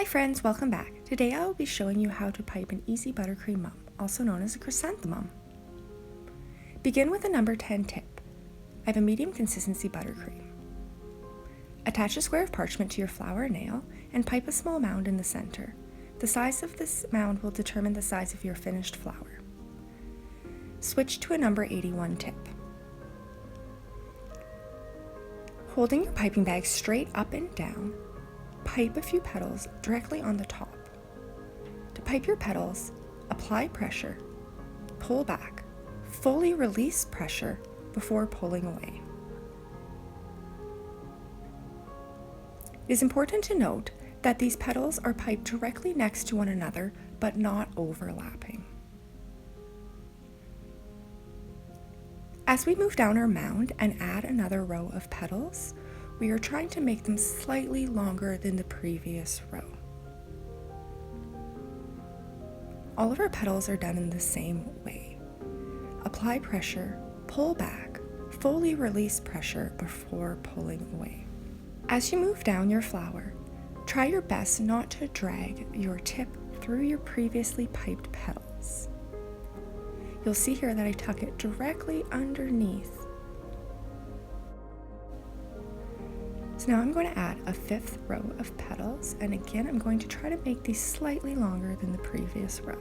Hi friends, welcome back. Today I will be showing you how to pipe an easy buttercream mum, also known as a chrysanthemum. Begin with a number 10 tip. I have a medium consistency buttercream. Attach a square of parchment to your flower nail and pipe a small mound in the center. The size of this mound will determine the size of your finished flower. Switch to a number 81 tip. Holding your piping bag straight up and down, pipe a few petals directly on the top. To pipe your petals, apply pressure, pull back, fully release pressure before pulling away. It is important to note that these petals are piped directly next to one another, but not overlapping. As we move down our mound and add another row of petals, we are trying to make them slightly longer than the previous row. All of our petals are done in the same way. Apply pressure, pull back, fully release pressure before pulling away. As you move down your flower, try your best not to drag your tip through your previously piped petals. You'll see here that I tuck it directly underneath. So now I'm going to add a fifth row of petals, and again I'm going to try to make these slightly longer than the previous row.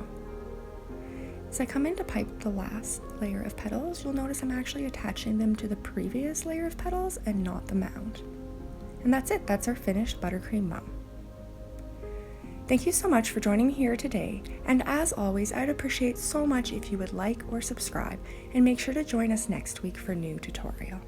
As I come in to pipe the last layer of petals, you'll notice I'm actually attaching them to the previous layer of petals and not the mound. And that's it, that's our finished buttercream mum. Thank you so much for joining me here today, and as always, I'd appreciate so much if you would like or subscribe, and make sure to join us next week for a new tutorial.